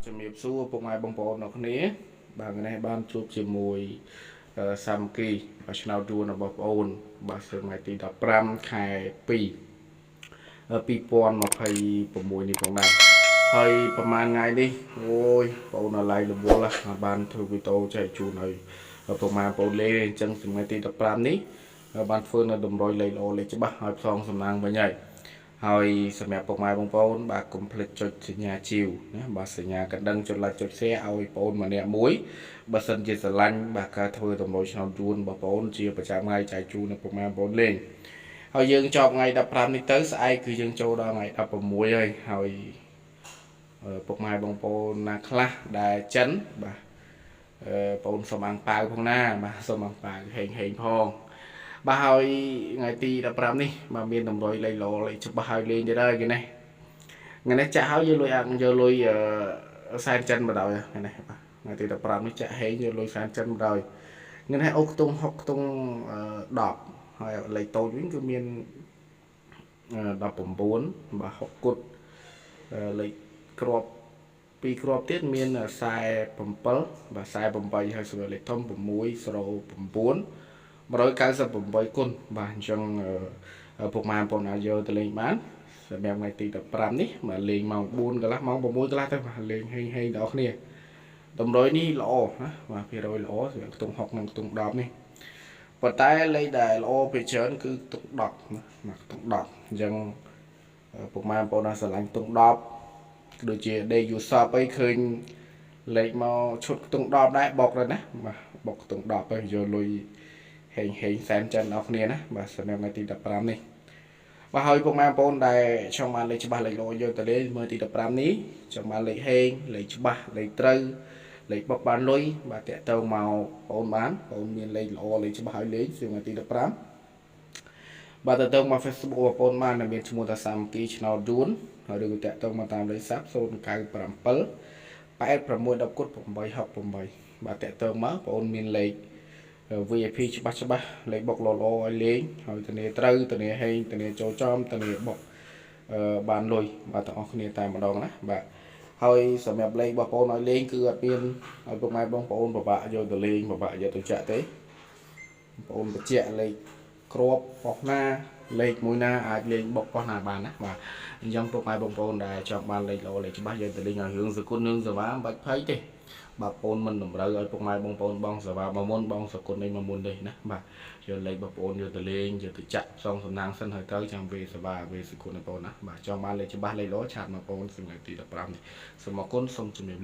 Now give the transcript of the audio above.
ជំរាបសួរពុកម៉ែបងប្អូនអ្នកគ្នាបាទថ្ងៃនេះបានជួបជាមួយសាមគ្គីឆ្នោតរួនរបស់បងប្អូនបាទថ្ងៃទី15ខែ2 2026នេះផងដែរហើយប្រហែលថ្ងៃនេះអូយបងប្អូនឡៃរវល់បានធ្វើវីដេអូចែកជូនឲ្យប្រហែលបងប្អូនលេអញ្ចឹងថ្ងៃទី15នេះបានធ្វើនៅតម្រុយលេខល្អលេខច្បាស់ឲ្យផ្សងសំណាងវិញហើយសម្រាប់ពុកម៉ែបងប្អូនបាទកុំភ្លេចចុចសញ្ញាជីវណាបាទសញ្ញាកណ្ដឹងចុច like ចុច share ឲ្យបងប្អូនម្នាក់មួយបើសិនជាស្រឡាញ់បាទការធ្វើតម្រុយឆ្នោតជួនបងប្អូនជាប្រចាំថ្ងៃចែកជូនដល់ពុកម៉ែបងប្អូនលេងហើយយើងចប់ថ្ងៃ15នេះទៅស្អែកគឺយើងចូលដល់ថ្ងៃ16ហើយពុកម៉ែបងប្អូនណាខ្លះដែលចិនបាទបងប្អូនសុំអាំងប៉ាវផងណាបាទសុំអាំងប៉ាវហេងផងបាទហើយថ្ងៃទី15នេះបាទមានតម្រុយលេខល្អលេខច្បាស់ហើយលេងទៀតហើយគេនេះថ្ងៃនេះចាក់ហើយយកលុយអាំងយកលុយសែនចិនមកដល់ថ្ងៃនេះបាទថ្ងៃទី15នេះចាក់ហេងយកលុយសែនចិនមកដល់ថ្ងៃនេះអូខ្ទង់6ខ្ទង់10ហើយលេខតូចវិញគឺមាន19បាទ6គុតលេខគ្រាប់2គ្រាប់ទៀតមាន47បាទ48ហើយសម្រាប់លេខធំ609 198គុណបាទអញ្ចឹងពុកម៉ែបងប្អូនអាចយកទៅលេងបានសម្រាប់ថ្ងៃទី15នេះមកលេងម៉ោង4កន្លះម៉ោង6កន្លះទៅបាទលេងហេងបងប្អូនគ្នាតម្រុយនេះល្អណាបាទភាគរយល្អសម្រាប់ខ្ទង់6និងខ្ទង់10នេះប៉ុន្តែលេខដែលល្អភាគច្រើនគឺខ្ទង់10ណាបាទខ្ទង់10អញ្ចឹងពុកម៉ែបងប្អូនណាស្រឡាញ់ខ្ទង់10ដូចជា day user អីឃើញលេខមកឈុតខ្ទង់10ដែរបុកrồiណាបាទបុកខ្ទង់10ទៅយកលុយហេងសែនចិនដល់គ្នាណាបាទសម្រាប់ថ្ងៃទី15នេះបាទហើយពុកម៉ែបងប្អូនដែលចង់បានលេខច្បាស់លេខល្អយកទៅលេងមើលទី15នេះចង់បានលេខហេងលេខច្បាស់លេខត្រូវលេខបុកបានលុយបាទតាក់ទងមកបងប្អូនបានបងប្អូនមានលេខល្អលេខច្បាស់ឲ្យលេងថ្ងៃទី15បាទតាក់ទងមក Facebook បងប្អូនបានមានឈ្មោះថាសាមគ្គីឆ្នោតយួនហើយឬក៏តាក់ទងមកតាមលេខសាប់097 8610 868បាទតាក់ទងមកបងប្អូនមានលេខVIP ច្បាស់លេខបុកល្អឲ្យលេងហើយធានាត្រូវធានាហេងធានាចូលចំធានាបុកបានលុយបាទទាំងអស់គ្នាតែម្ដងណាបាទហើយសម្រាប់លេខបងប្អូនឲ្យលេងគឺអត់មានឲ្យពុកម៉ែបងប្អូនពិបាកយកទៅលេងពិបាកយកទៅចាក់ទេបងប្អូនបញ្ជាក់លេខគ្រាប់បោះណាលេខមួយណាអាចលេងបុកបោះណាបានណាបាទអញ្ចឹងពុកម៉ែបងប្អូនដែលចង់បានលេខល្អលេខច្បាស់យកទៅលេងឲ្យរឿងសគុណរឿងសេវាមិនបាច់ភ័យទេបាទបងប្អូនមិនតម្រូវឲ្យពុកម៉ែបងប្អូនបងសេវាមកមុនបងសគុណនេះមកមុនទេណាបាទយកលេខបងប្អូនយកទៅលេងយកទៅចាក់ផ្សងសំណាងសិនហើយទៅចាំវេសេវាវេសគុណបងប្អូនណាបាទចង់បានលេខច្បាស់លេខល្អឆាតមកបងប្អូនសម្រាប់ទី15នេះសូមអរគុណសូមជម្រាបលា